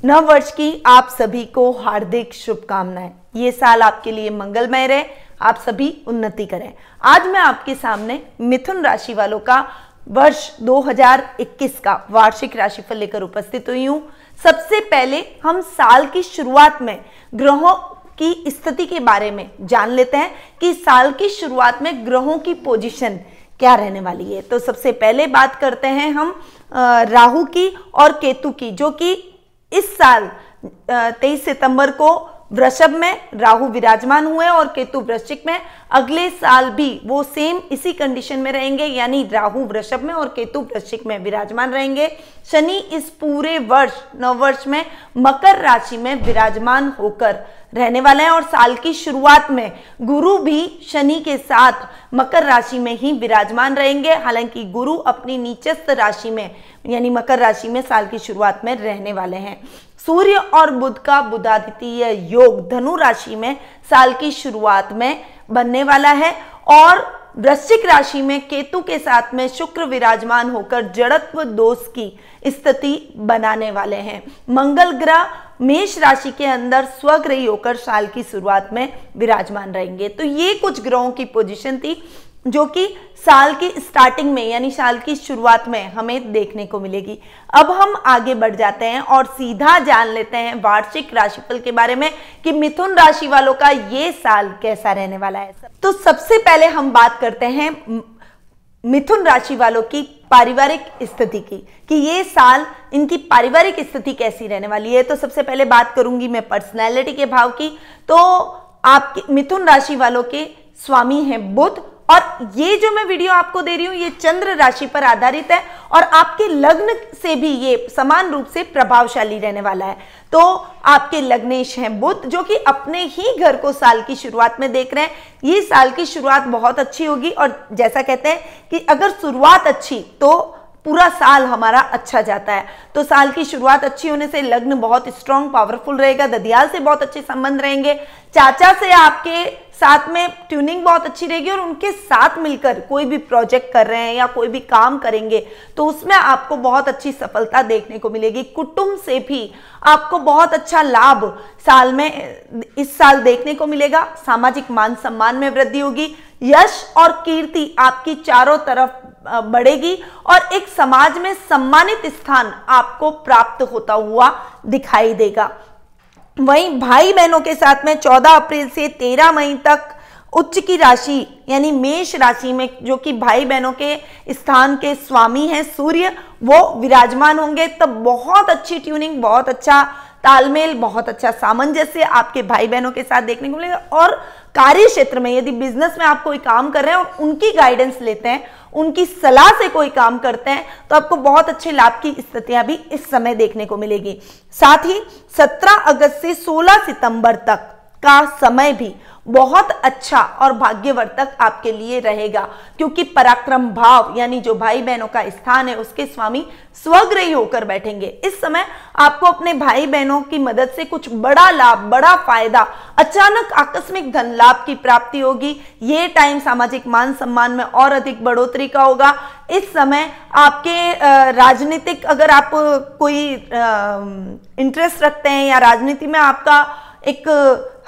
नव वर्ष की आप सभी को हार्दिक शुभकामनाएं। ये साल आपके लिए मंगलमय रहे, आप सभी उन्नति करें। आज मैं आपके सामने मिथुन राशि वालों का वर्ष 2021 का वार्षिक राशिफल लेकर उपस्थित हुई हूं। सबसे पहले हम साल की शुरुआत में ग्रहों की स्थिति के बारे में जान लेते हैं कि साल की शुरुआत में ग्रहों की पोजीशन क्या रहने वाली है। तो सबसे पहले बात करते हैं हम राहु की और केतु की, जो कि इस साल 23 सितंबर को वृषभ में राहु विराजमान हुए और केतु वृश्चिक में। अगले साल भी वो सेम इसी कंडीशन में रहेंगे, यानी राहु वृषभ में और केतु वृश्चिक में विराजमान रहेंगे। शनि इस पूरे वर्ष नववर्ष में मकर राशि में विराजमान होकर रहने वाले हैं और साल की शुरुआत में गुरु भी शनि के साथ मकर राशि में ही विराजमान रहेंगे। हालांकि गुरु अपनी नीचस्थ राशि में यानी मकर राशि में साल की शुरुआत में रहने वाले हैं। सूर्य और बुध का बुधादित्य योग धनु राशि में साल की शुरुआत में बनने वाला है और वृश्चिक राशि में केतु के साथ में शुक्र विराजमान होकर जड़त्व दोष की स्थिति बनाने वाले हैं। मंगल ग्रह मेष राशि के अंदर स्वग्रही होकर साल की शुरुआत में विराजमान रहेंगे। तो ये कुछ ग्रहों की पोजीशन थी जो कि साल की स्टार्टिंग में यानी साल की शुरुआत में हमें देखने को मिलेगी। अब हम आगे बढ़ जाते हैं और सीधा जान लेते हैं वार्षिक राशिफल के बारे में कि मिथुन राशि वालों का ये साल कैसा रहने वाला है। तो सबसे पहले हम बात करते हैं मिथुन राशि वालों की पारिवारिक स्थिति की कि ये साल इनकी पारिवारिक स्थिति कैसी रहने वाली है। तो सबसे पहले बात करूंगी मैं पर्सनैलिटी के भाव की। तो आपके मिथुन राशि वालों के स्वामी हैं बुध और ये जो मैं वीडियो आपको दे रही हूं ये चंद्र राशि पर आधारित है और आपके लग्न से भी ये समान रूप से प्रभावशाली रहने वाला है। तो आपके लग्नेश हैं बुध जो कि अपने ही घर को साल की शुरुआत में देख रहे हैं। ये साल की शुरुआत बहुत अच्छी होगी और जैसा कहते हैं कि अगर शुरुआत अच्छी तो पूरा साल हमारा अच्छा जाता है। तो साल की शुरुआत अच्छी होने से लग्न बहुत स्ट्रांग पावरफुल रहेगा। ददियाल से बहुत अच्छे संबंध रहेंगे। चाचा से आपके साथ में ट्यूनिंग बहुत अच्छी रहेगी और उनके साथ मिलकर कोई भी प्रोजेक्ट कर रहे हैं या कोई भी काम करेंगे तो उसमें आपको बहुत अच्छी सफलता देखने को मिलेगी। कुटुंब से भी आपको बहुत अच्छा लाभ साल में इस साल देखने को मिलेगा। सामाजिक मान सम्मान में वृद्धि होगी। यश और कीर्ति आपकी चारों तरफ बढ़ेगी और एक समाज में सम्मानित स्थान आपको प्राप्त होता हुआ दिखाई देगा। वहीं भाई बहनों के साथ में 14 अप्रैल से 13 मई तक उच्च की राशि यानी मेष राशि में जो कि भाई बहनों के स्थान के स्वामी हैं सूर्य वो विराजमान होंगे। तब बहुत अच्छी ट्यूनिंग, बहुत अच्छा तालमेल, बहुत अच्छा सामंजस्य आपके भाई बहनों के साथ देखने को मिलेगा। और कार्य क्षेत्र में यदि बिजनेस में आप कोई काम कर रहे हैं और उनकी गाइडेंस लेते हैं, उनकी सलाह से कोई काम करते हैं तो आपको बहुत अच्छे लाभ की स्थितियां भी इस समय देखने को मिलेगी। साथ ही 17 अगस्त से 16 सितंबर तक का समय भी बहुत अच्छा और भाग्यवर्धक आपके लिए रहेगा क्योंकि पराक्रम भाव यानी जो भाई बहनों का स्थान है उसके स्वामी स्वग्रही होकर बैठेंगे। इस समय आपको अपने भाई बहनों की मदद से कुछ बड़ा लाभ, बड़ा फायदा, अचानक आकस्मिक धन लाभ की प्राप्ति होगी। ये टाइम सामाजिक मान सम्मान में और अधिक बढ़ोतरी का होगा। इस समय आपके राजनीतिक अगर आप कोई इंटरेस्ट रखते हैं या राजनीति में आपका एक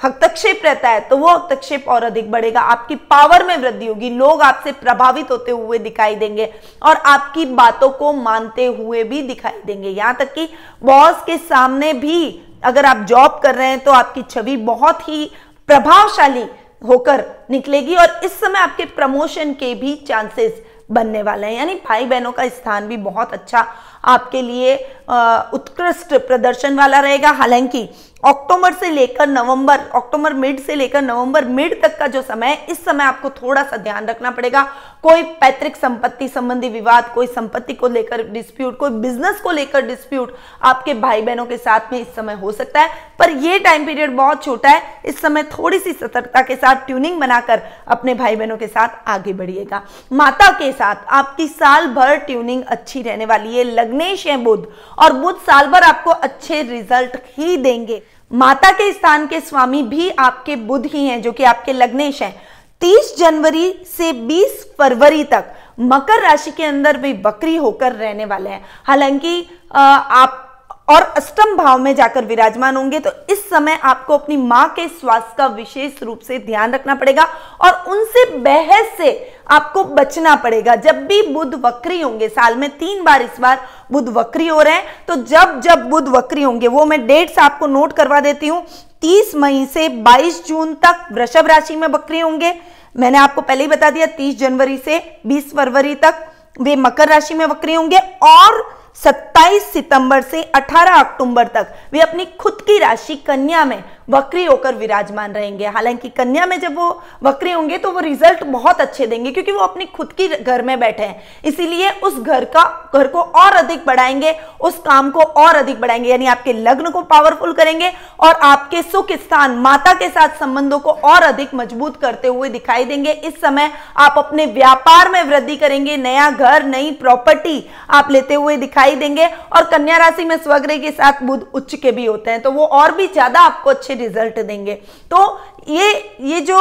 हस्तक्षेप रहता है तो वो हस्तक्षेप और अधिक बढ़ेगा। आपकी पावर में वृद्धि होगी। लोग आपसे प्रभावित होते हुए दिखाई देंगे और आपकी बातों को मानते हुए भी दिखाई देंगे। यहां तक कि बॉस के सामने भी अगर आप जॉब कर रहे हैं तो आपकी छवि बहुत ही प्रभावशाली होकर निकलेगी और इस समय आपके प्रमोशन के भी चांसेस बनने वाले हैं। यानी भाई बहनों का स्थान भी बहुत अच्छा आपके लिए उत्कृष्ट प्रदर्शन वाला रहेगा। हालांकि अक्टूबर मिड से लेकर नवंबर मिड तक का जो समय है इस समय आपको थोड़ा सा ध्यान रखना पड़ेगा। कोई पैतृक संपत्ति संबंधी विवाद, कोई संपत्ति को लेकर डिस्प्यूट, कोई बिजनेस को लेकर डिस्प्यूट आपके भाई बहनों के साथ में इस समय हो सकता है। पर यह टाइम पीरियड बहुत छोटा है। इस समय थोड़ी सी सतर्कता के साथ ट्यूनिंग बनाकर अपने भाई बहनों के साथ आगे बढ़िएगा। माता के साथ आपकी साल भर ट्यूनिंग अच्छी रहने वाली है। लग्नेश है बुध और बुध साल भर आपको अच्छे रिजल्ट ही देंगे। माता के स्थान के स्वामी भी आपके बुध ही हैं जो कि आपके लग्नेश हैं। 30 जनवरी से 20 फरवरी तक मकर राशि के अंदर भी वक्री होकर रहने वाले हैं। हालांकि आप और अष्टम भाव में जाकर विराजमान होंगे, तो इस समय आपको अपनी मां के स्वास्थ्य का विशेष रूप से ध्यान रखना पड़ेगा और उनसे बहस से आपको बचना पड़ेगा। जब भी बुध वक्री होंगे, साल में 3 बार इस बार बुध वक्री हो रहे हैं, तो जब जब बुध वक्री होंगे वो मैं डेट्स आपको नोट करवा देती हूं। 30 मई से 22 जून तक वृषभ राशि में वक्री होंगे। मैंने आपको पहले ही बता दिया 30 जनवरी से 20 फरवरी तक वे मकर राशि में वक्री होंगे और 27 सितंबर से 18 अक्टूबर तक वे अपनी खुद की राशि कन्या में वक्री होकर विराजमान रहेंगे। हालांकि कन्या में जब वो वक्री होंगे तो वो रिजल्ट बहुत अच्छे देंगे, क्योंकि वो अपनी खुद की घर में बैठे हैं, इसीलिए उस घर को और अधिक बढ़ाएंगे, उस काम को और अधिक बढ़ाएंगे, यानी आपके लग्न को पावरफुल करेंगे और आपके सुख स्थान माता के साथ संबंधों को और अधिक मजबूत करते हुए दिखाई देंगे। इस समय आप अपने व्यापार में वृद्धि करेंगे, नया घर, नई प्रॉपर्टी आप लेते हुए दिखाई देंगे। और कन्या राशि में स्वग्रह के साथ बुध उच्च के भी होते हैं, तो वो और भी ज्यादा आपको अच्छे रिजल्ट देंगे। तो ये जो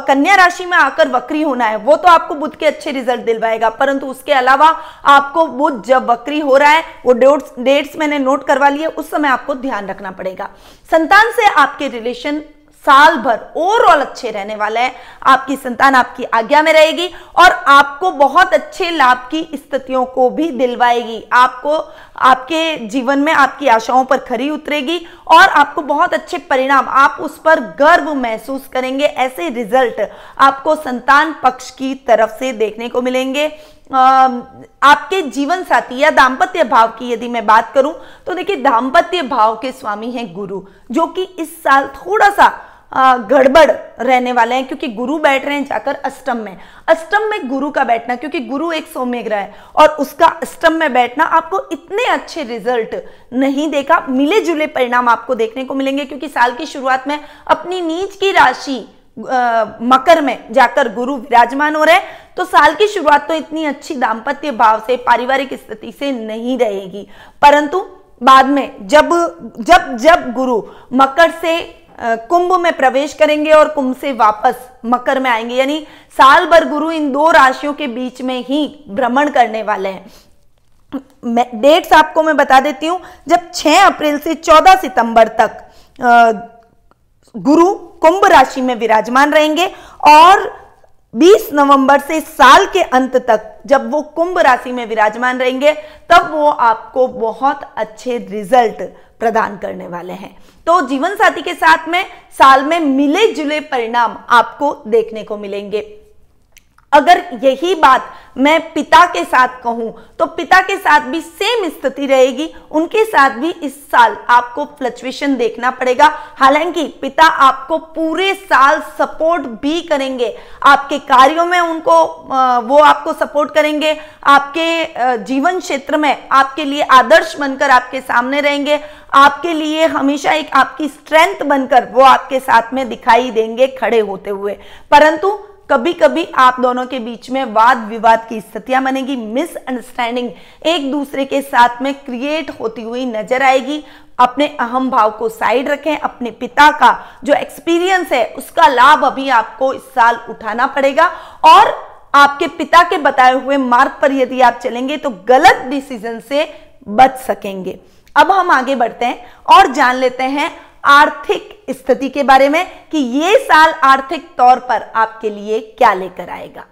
कन्या राशि में आकर वक्री होना है वो तो आपको बुध के अच्छे रिजल्ट दिलवाएगा, परंतु उसके अलावा आपको बुध जब वक्री हो रहा है, वो डेट्स मैंने नोट करवा लिए, उस समय आपको ध्यान रखना पड़ेगा। संतान से आपके रिलेशन साल भर ओवरऑल अच्छे रहने वाले हैं। आपकी संतान आपकी आज्ञा में रहेगी और आपको बहुत अच्छे लाभ की स्थितियों को भी दिलवाएगी। आपको आपके जीवन में आपकी आशाओं पर खरी उतरेगी और आपको बहुत अच्छे परिणाम, आप उस पर गर्व महसूस करेंगे। ऐसे रिजल्ट आपको संतान पक्ष की तरफ से देखने को मिलेंगे। आपके जीवन साथी या दाम्पत्य भाव की यदि मैं बात करूं तो देखिए, दाम्पत्य भाव के स्वामी हैं गुरु, जो कि इस साल थोड़ा सा गड़बड़ रहने वाले हैं, क्योंकि गुरु बैठ रहे हैं जाकर अष्टम में। अष्टम में गुरु का बैठना, क्योंकि गुरु एक सौम्य ग्रह है और उसका अष्टम में बैठना आपको इतने अच्छे रिजल्ट नहीं देगा। मिले जुले परिणाम आपको देखने को मिलेंगे, क्योंकि साल की शुरुआत में अपनी नीच की राशि मकर में जाकर गुरु विराजमान हो रहे हैं, तो साल की शुरुआत तो इतनी अच्छी दाम्पत्य भाव से, पारिवारिक स्थिति से नहीं रहेगी, परंतु बाद में जब गुरु मकर से कुंभ में प्रवेश करेंगे और कुंभ से वापस मकर में आएंगे, यानी साल भर गुरु इन 2 राशियों के बीच में ही भ्रमण करने वाले हैं। डेट्स आपको मैं बता देती हूं। जब 6 अप्रैल से 14 सितंबर तक गुरु कुंभ राशि में विराजमान रहेंगे और 20 नवंबर से साल के अंत तक जब वो कुंभ राशि में विराजमान रहेंगे, तब वो आपको बहुत अच्छे रिजल्ट प्रदान करने वाले हैं। तो जीवन साथी के साथ में साल में मिले जुले परिणाम आपको देखने को मिलेंगे। अगर यही बात मैं पिता के साथ कहूं तो पिता के साथ भी सेम स्थिति रहेगी, उनके साथ भी इस साल आपको फ्लक्चुएशन देखना पड़ेगा। हालांकि पिता आपको पूरे साल सपोर्ट भी करेंगे, आपके कार्यों में वो आपको सपोर्ट करेंगे, आपके जीवन क्षेत्र में आपके लिए आदर्श बनकर आपके सामने रहेंगे, आपके लिए हमेशा एक आपकी स्ट्रेंथ बनकर वो आपके साथ में दिखाई देंगे खड़े होते हुए। परंतु कभी कभी आप दोनों के बीच में वाद विवाद की स्थितियां बनेगी, मिसअंडरस्टैंडिंग एक दूसरे के साथ में क्रिएट होती हुई नजर आएगी। अपने अहम भाव को साइड रखें, अपने पिता का जो एक्सपीरियंस है उसका लाभ अभी आपको इस साल उठाना पड़ेगा और आपके पिता के बताए हुए मार्ग पर यदि आप चलेंगे तो गलत डिसीजन से बच सकेंगे। अब हम आगे बढ़ते हैं और जान लेते हैं आर्थिक स्थिति के बारे में कि ये साल आर्थिक तौर पर आपके लिए क्या लेकर आएगा।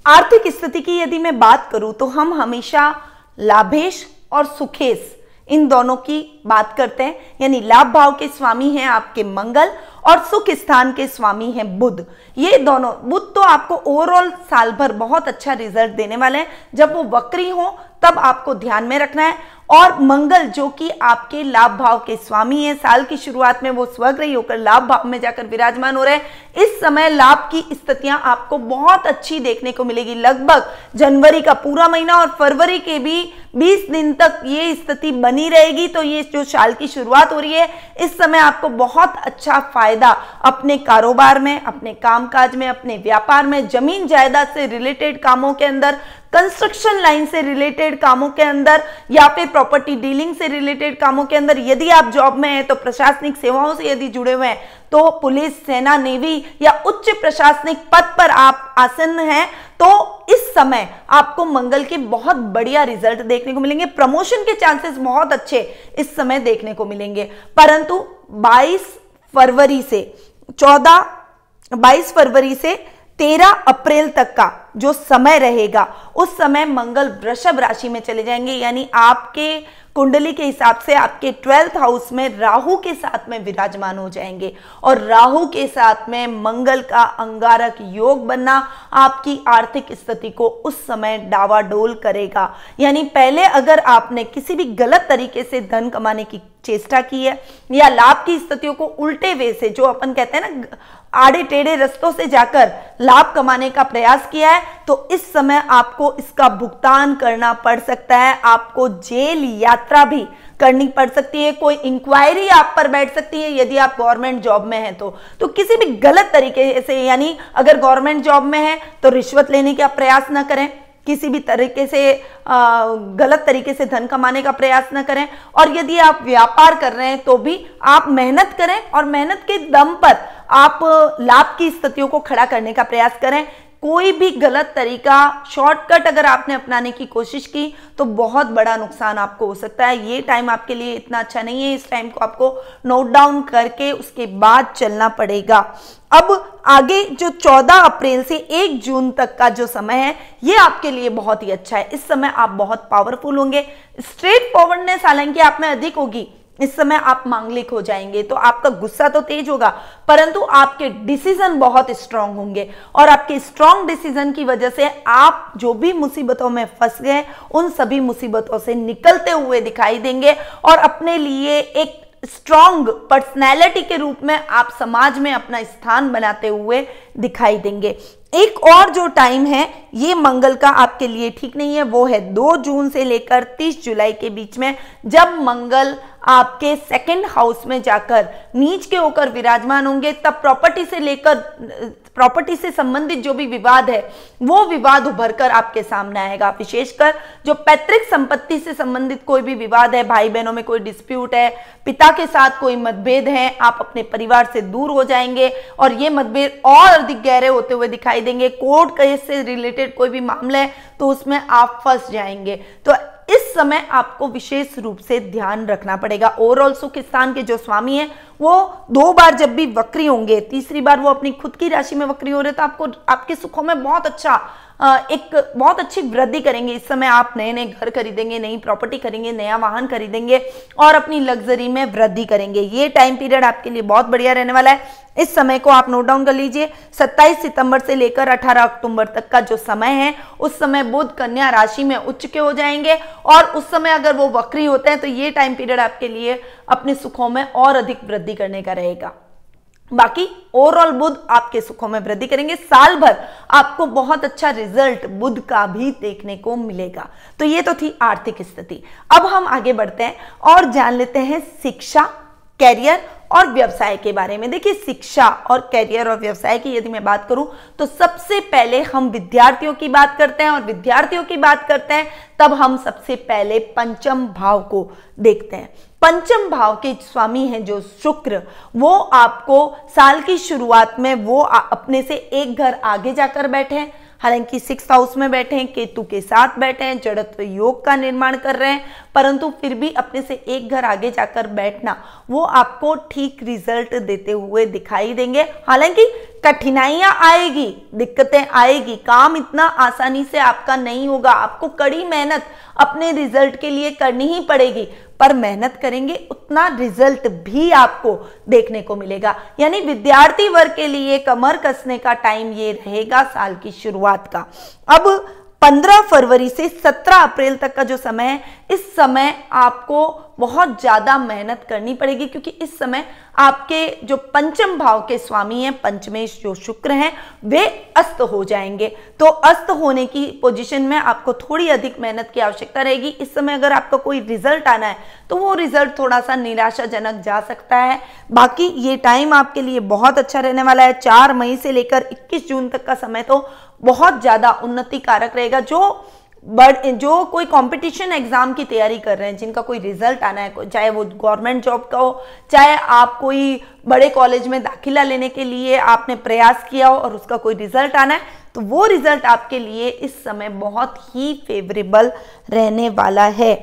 आर्थिक स्थिति की यदि मैं बात करूं तो हम हमेशा लाभेश और सुखेश इन दोनों की बात करते हैं, यानी लाभ भाव के स्वामी हैं आपके मंगल और सुख स्थान के स्वामी हैं बुध। ये दोनों, बुध तो आपको ओवरऑल साल भर बहुत अच्छा रिजल्ट देने वाले हैं, जब वो वक्री हो तब आपको ध्यान में रखना है। और मंगल जो कि आपके लाभ भाव के स्वामी है, साल की शुरुआत में वो स्वग्रही होकर लाभ भाव में जाकर विराजमान हो रहे हैं। इस समय लाभ की स्थितियां आपको बहुत अच्छी देखने को मिलेगी। लगभग जनवरी का पूरा महीना और फरवरी के भी 20 दिन तक ये स्थिति बनी रहेगी। तो ये जो साल की शुरुआत हो रही है, इस समय आपको बहुत अच्छा फायदा अपने कारोबार में, अपने कामकाज में, अपने व्यापार में, जमीन जायदाद से रिलेटेड कामों के अंदर, कंस्ट्रक्शन लाइन से रिलेटेड कामों के अंदर या फिर प्रॉपर्टी डीलिंग से रिलेटेड कामों के अंदर, यदि आप जॉब में हैं तो प्रशासनिक सेवाओं से यदि जुड़े हुए हैं तो पुलिस, सेना, नेवी या उच्च प्रशासनिक पद पर आप आसीन हैं तो इस समय आपको मंगल के बहुत बढ़िया रिजल्ट देखने को मिलेंगे। प्रमोशन के चांसेस बहुत अच्छे इस समय देखने को मिलेंगे। परंतु 22 फरवरी से 13 अप्रैल तक का जो समय रहेगा उस समय मंगल वृषभ राशि में चले जाएंगे, यानी आपके कुंडली के हिसाब से आपके 12th हाउस में राहु के साथ में विराजमान हो जाएंगे। और राहु के साथ में मंगल का अंगारक योग बनना आपकी आर्थिक स्थिति को उस समय डावाडोल करेगा। यानी पहले अगर आपने किसी भी गलत तरीके से धन कमाने की चेष्टा की है या लाभ की स्थितियों को उल्टे वे से, जो अपन कहते हैं ना, आड़े टेढ़े रास्तों से जाकर लाभ कमाने का प्रयास किया है, तो इस समय आपको इसका भुगतान करना पड़ सकता है। आपको जेल यात्रा भी करनी पड़ सकती है, कोई इंक्वायरी आप पर बैठ सकती है यदि आप गवर्नमेंट जॉब में हैं तो किसी भी गलत तरीके से, यानी अगर गवर्नमेंट जॉब में है तो रिश्वत लेने का प्रयास ना करें, किसी भी तरीके से गलत तरीके से धन कमाने का प्रयास न करें। और यदि आप व्यापार कर रहे हैं तो भी आप मेहनत करें और मेहनत के दम पर आप लाभ की स्थितियों को खड़ा करने का प्रयास करें। कोई भी गलत तरीका, शॉर्टकट अगर आपने अपनाने की कोशिश की तो बहुत बड़ा नुकसान आपको हो सकता है। ये टाइम आपके लिए इतना अच्छा नहीं है, इस टाइम को आपको नोट डाउन करके उसके बाद चलना पड़ेगा। अब आगे जो 14 अप्रैल से 1 जून तक का जो समय है ये आपके लिए बहुत ही अच्छा है। इस समय आप बहुत पावरफुल होंगे। स्ट्रेट फॉरवर्डनेस हालांकि आप में अधिक होगी, इस समय आप मांगलिक हो जाएंगे तो आपका गुस्सा तो तेज होगा, परंतु आपके डिसीजन बहुत स्ट्रांग होंगे और आपके स्ट्रांग डिसीजन की वजह से आप जो भी मुसीबतों में फंस गए उन सभी मुसीबतों से निकलते हुए दिखाई देंगे और अपने लिए एक स्ट्रांग पर्सनैलिटी के रूप में आप समाज में अपना स्थान बनाते हुए दिखाई देंगे। एक और जो टाइम है ये मंगल का आपके लिए ठीक नहीं है, वो है 2 जून से लेकर 30 जुलाई के बीच में, जब मंगल आपके 2nd हाउस में जाकर नीच के होकर विराजमान होंगे। तब प्रॉपर्टी से संबंधित जो भी विवाद है वो विवाद उभर कर आपके सामने आएगा। विशेषकर जो पैतृक संपत्ति से संबंधित कोई भी विवाद है, भाई बहनों में कोई डिस्प्यूट है, पिता के साथ कोई मतभेद है, आप अपने परिवार से दूर हो जाएंगे और ये मतभेद और अधिक गहरे होते हुए दिखाई देंगे। कोर्ट केस से रिलेटेड कोई भी मामला है तो उसमें आप फंस जाएंगे। तो इस समय आपको विशेष रूप से ध्यान रखना पड़ेगा। ओवरऑल सुख स्थान के जो स्वामी हैं वो 2 बार जब भी वक्री होंगे, तीसरी बार वो अपनी खुद की राशि में वक्री हो रहे तो आपको आपके सुखों में बहुत अच्छी वृद्धि करेंगे। इस समय आप नए नए घर खरीदेंगे, नई प्रॉपर्टी खरीदेंगे, नया वाहन खरीदेंगे और अपनी लग्जरी में वृद्धि करेंगे। ये टाइम पीरियड आपके लिए बहुत बढ़िया रहने वाला है। इस समय को आप नोट डाउन कर लीजिए। 27 सितंबर से लेकर 18 अक्टूबर तक का जो समय है उस समय बुध कन्या राशि में उच्च के हो जाएंगे और उस समय अगर वो वक्री होते हैं तो ये टाइम पीरियड आपके लिए अपने सुखों में और अधिक वृद्धि करने का रहेगा। बाकी ओवरऑल बुध आपके सुखों में वृद्धि करेंगे। साल भर आपको बहुत अच्छा रिजल्ट बुध का भी देखने को मिलेगा। तो ये तो थी आर्थिक स्थिति। अब हम आगे बढ़ते हैं और जान लेते हैं शिक्षा, कैरियर और व्यवसाय के बारे में। देखिए, शिक्षा और कैरियर और व्यवसाय की यदि मैं बात करूं तो सबसे पहले हम विद्यार्थियों की बात करते हैं और विद्यार्थियों की बात करते हैं तब हम सबसे पहले पंचम भाव को देखते हैं। पंचम भाव के स्वामी हैं जो शुक्र, वो आपको साल की शुरुआत में वो अपने से एक घर आगे जाकर बैठे हैं। हालांकि 6th हाउस में बैठे हैं, केतु के साथ बैठे हैं, जड़त्व योग का निर्माण कर रहे हैं, परंतु फिर भी अपने से एक घर आगे जाकर बैठना वो आपको ठीक रिजल्ट देते हुए दिखाई देंगे। हालांकि कठिनाइयां आएगी, दिक्कतें आएगी, काम इतना आसानी से आपका नहीं होगा, आपको कड़ी मेहनत अपने रिजल्ट के लिए करनी ही पड़ेगी, पर मेहनत करेंगे उतना रिजल्ट भी आपको देखने को मिलेगा। यानी विद्यार्थी वर्ग के लिए कमर कसने का टाइम ये रहेगा साल की शुरुआत का। अब 15 फरवरी से 17 अप्रैल तक का जो समय है, इस समय आपको बहुत ज्यादा मेहनत करनी पड़ेगी क्योंकि इस समय आपके जो पंचम भाव के स्वामी हैं, पंचमेश जो शुक्र हैं, वे अस्त हो जाएंगे। तो अस्त होने की पोजीशन में आपको थोड़ी अधिक मेहनत की आवश्यकता रहेगी। इस समय अगर आपका कोई रिजल्ट आना है तो वो रिजल्ट थोड़ा सा निराशाजनक जा सकता है। बाकी ये टाइम आपके लिए बहुत अच्छा रहने वाला है। 4 मई से लेकर 21 जून तक का समय तो बहुत ज्यादा उन्नति कारक रहेगा। जो जो कोई कंपटीशन एग्जाम की तैयारी कर रहे हैं, जिनका कोई रिजल्ट आना है, चाहे वो गवर्नमेंट जॉब का हो, चाहे आप कोई बड़े कॉलेज में दाखिला लेने के लिए आपने प्रयास किया हो और उसका कोई रिजल्ट आना है, तो वो रिजल्ट आपके लिए इस समय बहुत ही फेवरेबल रहने वाला है।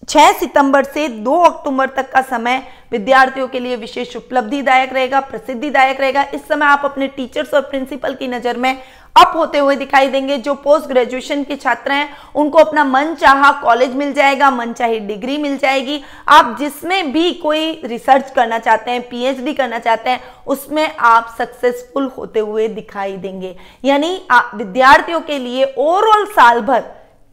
6 सितंबर से 2 अक्टूबर तक का समय विद्यार्थियों के लिए विशेष उपलब्धिदायक रहेगा, प्रसिद्धिदायक रहेगा। इस समय आप अपने टीचर्स और प्रिंसिपल की नजर में अप होते हुए दिखाई देंगे। जो पोस्ट ग्रेजुएशन के छात्र हैं उनको अपना मनचाहा कॉलेज मिल जाएगा, मनचाही डिग्री मिल जाएगी। आप जिसमें भी कोई रिसर्च करना चाहते हैं, पीएचडी करना चाहते हैं, उसमें आप सक्सेसफुल होते हुए दिखाई देंगे। यानी विद्यार्थियों के लिए ओवरऑल साल भर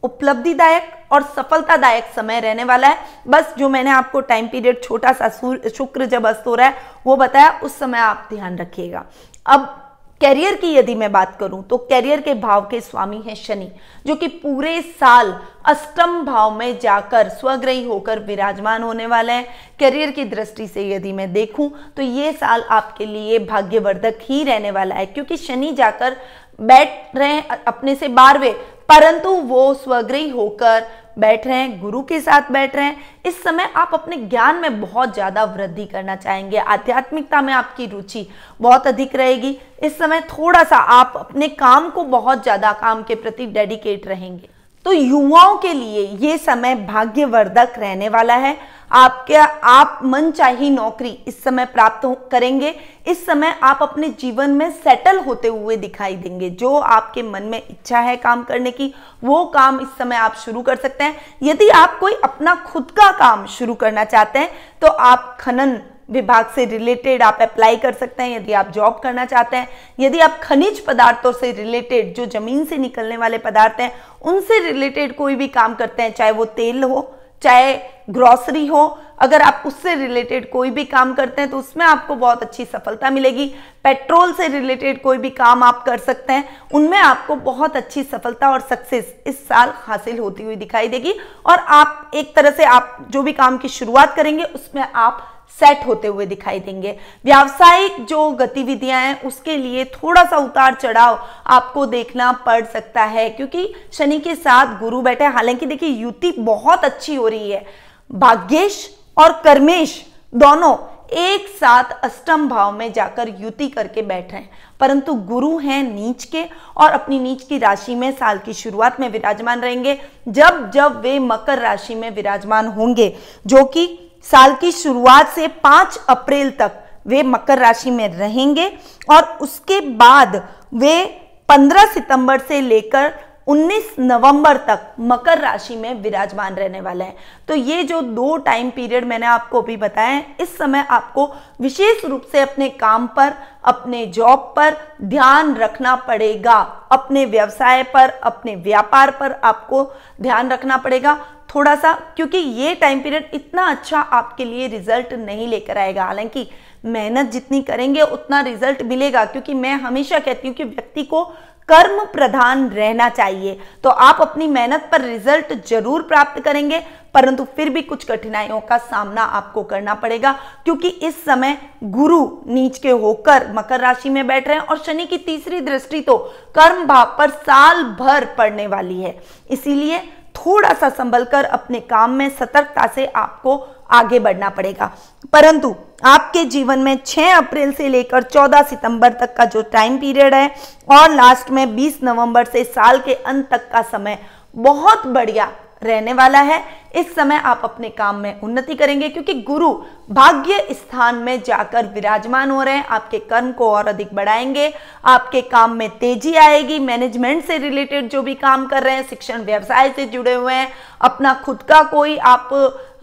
उपलब्धिदायक और सफलतादायक समय रहने वाला है। बस जो मैंने आपको टाइम पीरियड छोटा सा शुक्र जब अस्त हो रहा है वो बताया, उस समय आप ध्यान रखिएगा। अब कैरियर की यदि मैं बात करूं तो कैरियर के भाव के स्वामी हैं शनि, जो कि पूरे साल अष्टम भाव में जाकर स्वग्रही होकर विराजमान होने वाले हैं। कैरियर की दृष्टि से यदि मैं देखूं तो ये साल आपके लिए भाग्यवर्धक ही रहने वाला है, क्योंकि शनि जाकर बैठ रहे हैं अपने से 12वें, परंतु वो स्वग्रही होकर बैठ रहे हैं, गुरु के साथ बैठ रहे हैं। इस समय आप अपने ज्ञान में बहुत ज्यादा वृद्धि करना चाहेंगे, आध्यात्मिकता में आपकी रुचि बहुत अधिक रहेगी। इस समय थोड़ा सा आप अपने काम को बहुत ज्यादा काम के प्रति डेडिकेट रहेंगे। तो युवाओं के लिए ये समय भाग्यवर्धक रहने वाला है। आप मनचाही नौकरी इस समय प्राप्त करेंगे। इस समय आप अपने जीवन में सेटल होते हुए दिखाई देंगे। जो आपके मन में इच्छा है काम करने की, वो काम इस समय आप शुरू कर सकते हैं। यदि आप कोई अपना खुद का काम शुरू करना चाहते हैं तो आप खनन विभाग से रिलेटेड आप अप्लाई कर सकते हैं। यदि आप जॉब करना चाहते हैं, यदि आप खनिज पदार्थों से रिलेटेड, जो जमीन से निकलने वाले पदार्थ हैं, उनसे रिलेटेड कोई भी काम करते हैं, चाहे वो तेल हो, चाहे ग्रोसरी हो, अगर आप उससे रिलेटेड कोई भी काम करते हैं तो उसमें आपको बहुत अच्छी सफलता मिलेगी। पेट्रोल से रिलेटेड कोई भी काम आप कर सकते हैं, उनमें आपको बहुत अच्छी सफलता और सक्सेस इस साल हासिल होती हुई दिखाई देगी। और आप एक तरह से आप जो भी काम की शुरुआत करेंगे उसमें आप सेट होते हुए दिखाई देंगे। व्यावसायिक जो गतिविधियां हैं उसके लिए थोड़ा सा उतार चढ़ाव आपको देखना पड़ सकता है, क्योंकि शनि के साथ गुरु बैठे। हालांकि देखिए युति बहुत अच्छी हो रही है, भाग्येश और कर्मेश दोनों एक साथ अष्टम भाव में जाकर युति करके बैठ रहे हैं, परंतु गुरु हैं नीच के और अपनी नीच की राशि में साल की शुरुआत में विराजमान रहेंगे। जब वे मकर राशि में विराजमान होंगे, जो कि साल की शुरुआत से 5 अप्रैल तक वे मकर राशि में रहेंगे, और उसके बाद वे 15 सितंबर से लेकर 19 नवंबर तक मकर राशि में विराजमान रहने वाले हैं। तो ये जो 2 टाइम पीरियड मैंने आपको अभी बताया है, इस समय आपको विशेष रूप से अपने काम पर, अपने जॉब पर ध्यान रखना पड़ेगा, अपने व्यवसाय पर, अपने व्यापार पर आपको ध्यान रखना पड़ेगा थोड़ा सा, क्योंकि ये टाइम पीरियड इतना अच्छा आपके लिए रिजल्ट नहीं लेकर आएगा। हालांकि मेहनत जितनी करेंगे उतना रिजल्ट मिलेगा, क्योंकि मैं हमेशा कहती हूँ कि व्यक्ति को कर्म प्रधान रहना चाहिए। तो आप अपनी मेहनत पर रिजल्ट जरूर प्राप्त करेंगे, परंतु फिर भी कुछ कठिनाइयों का सामना आपको करना पड़ेगा, क्योंकि इस समय गुरु नीच के होकर मकर राशि में बैठ रहे हैं और शनि की तीसरी दृष्टि तो कर्म भाव पर साल भर पड़ने वाली है। इसीलिए थोड़ा सा संभलकर अपने काम में सतर्कता से आपको आगे बढ़ना पड़ेगा। परंतु आपके जीवन में 6 अप्रैल से लेकर 14 सितंबर तक का जो टाइम पीरियड है और लास्ट में 20 नवंबर से साल के अंत तक का समय बहुत बढ़िया रहने वाला है। इस समय आप अपने काम में उन्नति करेंगे, क्योंकि गुरु भाग्य स्थान में जाकर विराजमान हो रहे हैं, आपके कर्म को और अधिक बढ़ाएंगे, आपके काम में तेजी आएगी। मैनेजमेंट से रिलेटेड जो भी काम कर रहे हैं, शिक्षण व्यवसाय से जुड़े हुए हैं, अपना खुद का कोई आप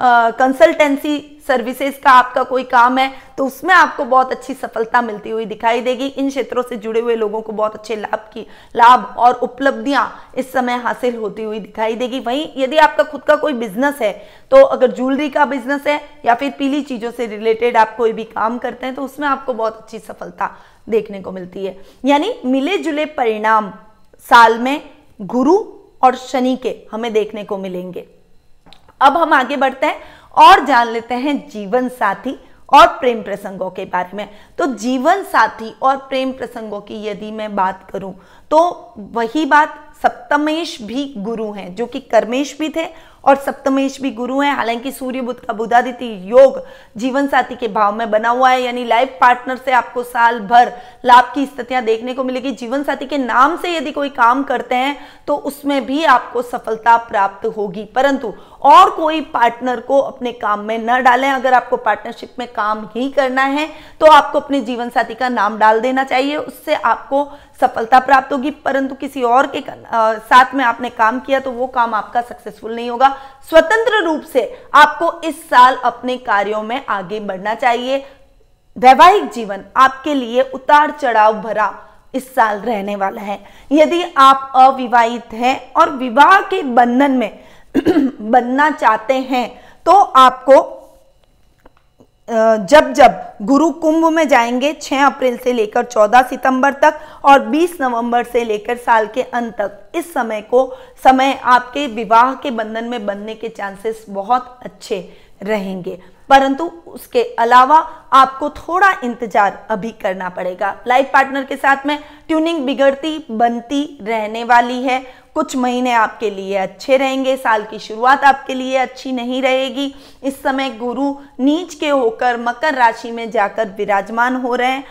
कंसल्टेंसी सर्विसेज का आपका कोई काम है, तो उसमें आपको बहुत अच्छी सफलता मिलती हुई दिखाई देगी। इन क्षेत्रों से जुड़े हुए लोगों को बहुत अच्छे लाभ और उपलब्धियां इस समय हासिल होती हुई दिखाई देगी। वहीं यदि आपका खुद का कोई बिजनेस है, तो अगर ज्वेलरी का बिजनेस है या फिर पीली चीजों से रिलेटेड आप कोई भी काम करते हैं, तो उसमें आपको बहुत अच्छी सफलता देखने को मिलती है। यानी मिले जुले परिणाम साल में गुरु और शनि के हमें देखने को मिलेंगे। अब हम आगे बढ़ते हैं और जान लेते हैं जीवन साथी और प्रेम प्रसंगों के बारे में। तो जीवन साथी और प्रेम प्रसंगों की यदि मैं बात करूं तो वही बात सप्तमेश भी गुरु हैं, जो कि कर्मेश भी थे और सप्तमेश भी गुरु हैं। हालांकि सूर्य बुध का बुधादित्य योग जीवन साथी के भाव में बना हुआ है, यानी लाइफ पार्टनर से आपको साल भर लाभ की स्थितियां देखने को मिलेगी। जीवन साथी के नाम से यदि कोई काम करते हैं तो उसमें भी आपको सफलता प्राप्त होगी, परंतु और कोई पार्टनर को अपने काम में न डालें। अगर आपको पार्टनरशिप में काम ही करना है तो आपको अपने जीवन साथी का नाम डाल देना चाहिए, उससे आपको सफलता प्राप्त होगी। परंतु किसी और के साथ में आपने काम किया तो वो काम आपका सक्सेसफुल नहीं होगा। स्वतंत्र रूप से आपको इस साल अपने कार्यों में आगे बढ़ना चाहिए। वैवाहिक जीवन आपके लिए उतार चढ़ाव भरा इस साल रहने वाला है। यदि आप अविवाहित हैं और विवाह के बंधन में बनना चाहते हैं तो आपको जब गुरु कुंभ में जाएंगे 6 अप्रैल से लेकर 14 सितंबर तक और 20 नवंबर से लेकर साल के अंत तक, इस समय आपके विवाह के बंधन में बनने के चांसेस बहुत अच्छे रहेंगे। परंतु उसके अलावा आपको थोड़ा इंतजार अभी करना पड़ेगा। लाइफ पार्टनर के साथ में ट्यूनिंग बिगड़ती बनती रहने वाली है। कुछ महीने आपके लिए अच्छे रहेंगे, साल की शुरुआत आपके लिए अच्छी नहीं रहेगी। इस समय गुरु नीच के होकर मकर राशि में जाकर विराजमान हो रहे हैं,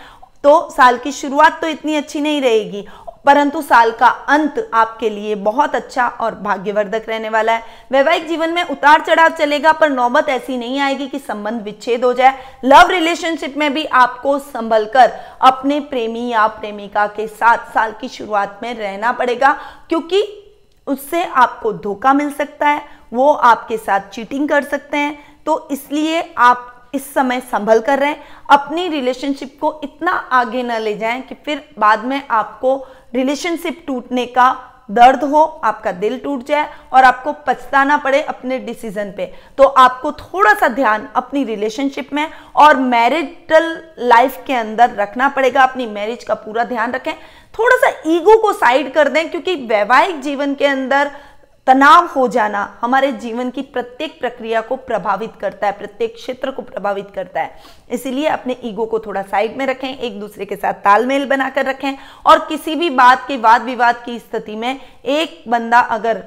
तो साल की शुरुआत तो इतनी अच्छी नहीं रहेगी, परंतु साल का अंत आपके लिए बहुत अच्छा और भाग्यवर्धक रहने वाला है। वैवाहिक जीवन में उतार चढ़ाव चलेगा, पर नौबत ऐसी नहीं आएगी कि संबंध विच्छेद हो जाए। लव रिलेशनशिप में भी आपको संभलकर अपने प्रेमी या प्रेमिका के साथ साल की शुरुआत में रहना पड़ेगा, क्योंकि उससे आपको धोखा मिल सकता है, वो आपके साथ चीटिंग कर सकते हैं। तो इसलिए आप इस समय संभल कर रहें, अपनी रिलेशनशिप को इतना आगे न ले जाएं कि फिर बाद में आपको रिलेशनशिप टूटने का दर्द हो, आपका दिल टूट जाए और आपको पछताना पड़े अपने डिसीजन पे। तो आपको थोड़ा सा ध्यान अपनी रिलेशनशिप में और मैरिटल लाइफ के अंदर रखना पड़ेगा। अपनी मैरिज का पूरा ध्यान रखें, थोड़ा सा ईगो को साइड कर दें, क्योंकि वैवाहिक जीवन के अंदर तनाव हो जाना हमारे जीवन की प्रत्येक प्रक्रिया को प्रभावित करता है, प्रत्येक क्षेत्र को प्रभावित करता है। इसीलिए अपने ईगो को थोड़ा साइड में रखें, एक दूसरे के साथ तालमेल बनाकर रखें और किसी भी बात के वाद विवाद की स्थिति में एक बंदा अगर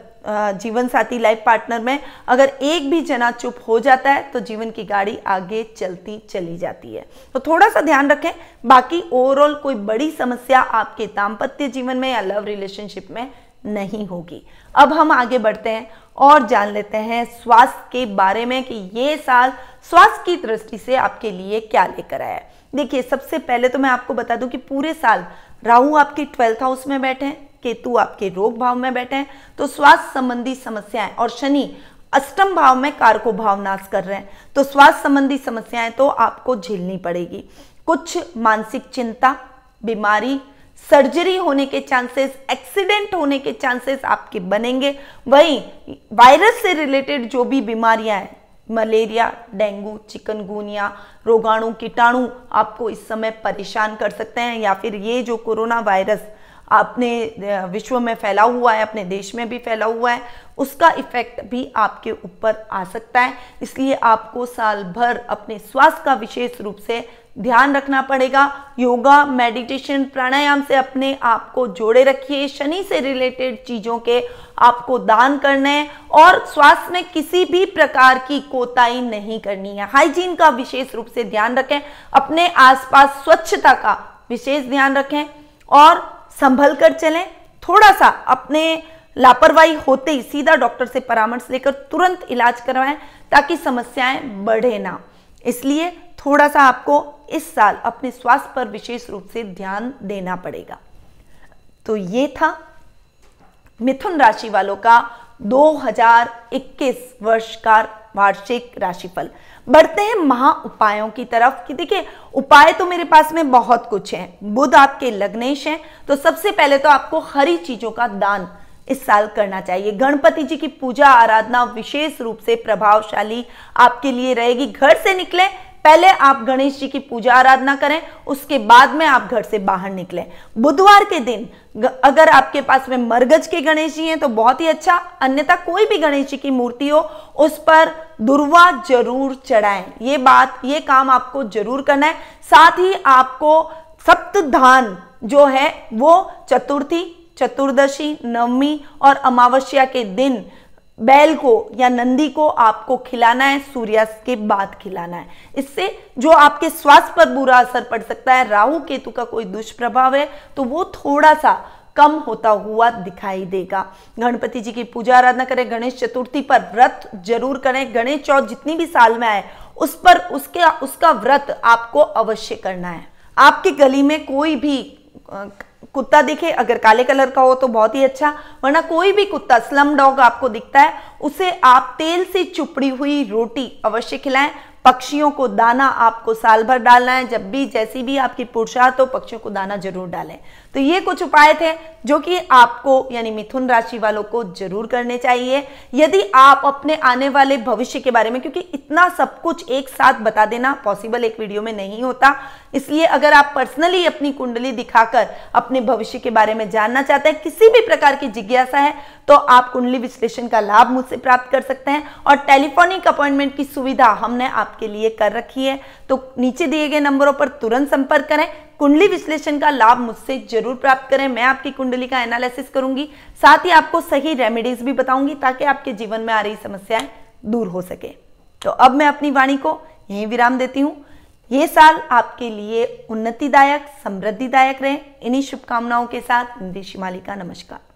जीवन साथी लाइफ पार्टनर में अगर एक भी जना चुप हो जाता है तो जीवन की गाड़ी आगे चलती चली जाती है। तो थोड़ा सा ध्यान रखें। बाकी ओवरऑल कोई बड़ी समस्या आपके दाम्पत्य जीवन में या लव रिलेशनशिप में नहीं होगी। अब हम आगे बढ़ते हैं और जान लेते हैं स्वास्थ्य के बारे में कि ये साल स्वास्थ्य की दृष्टि से आपके लिए क्या लेकर आया है। देखिए, सबसे पहले तो मैं आपको बता दूं कि पूरे साल राहु आपके 12th हाउस में बैठे हैं, केतु आपके रोग भाव में बैठे हैं, तो स्वास्थ्य संबंधी समस्याएं, और शनि अष्टम भाव में कारको भाव नाश कर रहे हैं, तो स्वास्थ्य संबंधी समस्याएं तो आपको झेलनी पड़ेगी। कुछ मानसिक चिंता, बीमारी, सर्जरी होने के चांसेस, एक्सीडेंट होने के चांसेस आपके बनेंगे। वहीं वायरस से रिलेटेड जो भी बीमारियां हैं, मलेरिया, डेंगू, चिकनगुनिया, रोगाणु, कीटाणु आपको इस समय परेशान कर सकते हैं, या फिर ये जो कोरोना वायरस अपने विश्व में फैला हुआ है, अपने देश में भी फैला हुआ है, उसका इफेक्ट भी आपके ऊपर आ सकता है। इसलिए आपको साल भर अपने स्वास्थ्य का विशेष रूप से ध्यान रखना पड़ेगा। योगा, मेडिटेशन, प्राणायाम से अपने आप को जोड़े रखिए। शनि से रिलेटेड चीजों के आपको दान करने हैं और स्वास्थ्य में किसी भी प्रकार की कोताही नहीं करनी है। हाइजीन का विशेष रूप से ध्यान रखें, अपने आसपास स्वच्छता का विशेष ध्यान रखें और संभल कर चलें। थोड़ा सा अपने लापरवाही होते ही सीधा डॉक्टर से परामर्श लेकर तुरंत इलाज करवाएं ताकि समस्याएं बढ़े ना। इसलिए थोड़ा सा आपको इस साल अपने स्वास्थ्य पर विशेष रूप से ध्यान देना पड़ेगा। तो ये था मिथुन राशि वालों का 2021 वर्ष का वार्षिक राशिफल। बढ़ते हैं महा उपायों की तरफ कि देखिए, उपाय तो मेरे पास में बहुत कुछ है। बुध आपके लग्नेश हैं, तो सबसे पहले तो आपको हरी चीजों का दान इस साल करना चाहिए। गणपति जी की पूजा आराधना विशेष रूप से प्रभावशाली आपके लिए रहेगी। घर से निकले पहले आप गणेश जी की पूजा आराधना करें, उसके बाद में आप घर से बाहर निकलें। बुधवार के दिन अगर आपके पास में मरगज के गणेश जी हैं तो बहुत ही अच्छा, अन्यथा कोई भी गणेश जी की मूर्ति हो उस पर दुर्वा जरूर चढ़ाएं। ये काम आपको जरूर करना है। साथ ही आपको सप्तधान जो है वो चतुर्थी, चतुर्दशी, नवमी और अमावस्या के दिन बैल को या नंदी को आपको खिलाना है, सूर्यास्त के बाद खिलाना है। इससे जो आपके स्वास्थ्य पर बुरा असर पड़ सकता है, राहु केतु का कोई दुष्प्रभाव है, तो वो थोड़ा सा कम होता हुआ दिखाई देगा। गणपति जी की पूजा आराधना करें, गणेश चतुर्थी पर व्रत जरूर करें, गणेश चौथ जितनी भी साल में आए उस पर उसका व्रत आपको अवश्य करना है। आपकी गली में कोई भी कुत्ता दिखे, अगर काले कलर का हो तो बहुत ही अच्छा, वरना कोई भी कुत्ता स्लम डॉग आपको दिखता है, उसे आप तेल से चुपड़ी हुई रोटी अवश्य खिलाएं। पक्षियों को दाना आपको साल भर डालना है, जब भी जैसी भी आपकी पुरुषार्थ हो पक्षियों को दाना जरूर डालें। तो ये कुछ उपाय थे जो कि आपको यानी मिथुन राशि वालों को जरूर करने चाहिए। यदि आप अपने आने वाले भविष्य के बारे में, क्योंकि इतना सब कुछ एक साथ बता देना पॉसिबल एक वीडियो में नहीं होता, इसलिए अगर आप पर्सनली अपनी कुंडली दिखाकर अपने भविष्य के बारे में जानना चाहते हैं, किसी भी प्रकार की जिज्ञासा है, तो आप कुंडली विश्लेषण का लाभ मुझसे प्राप्त कर सकते हैं और टेलीफोनिक अपॉइंटमेंट की सुविधा हमने आपके लिए कर रखी है। तो नीचे दिए गए नंबरों पर तुरंत संपर्क करें, कुंडली विश्लेषण का लाभ मुझसे जरूर प्राप्त करें। मैं आपकी कुंडली का एनालिसिस करूंगी, साथ ही आपको सही रेमेडीज भी बताऊंगी ताकि आपके जीवन में आ रही समस्याएं दूर हो सके। तो अब मैं अपनी वाणी को यहीं विराम देती हूं। ये साल आपके लिए उन्नतिदायक, समृद्धिदायक रहे। इन्हीं शुभकामनाओं के साथ निधि शिमाली का नमस्कार।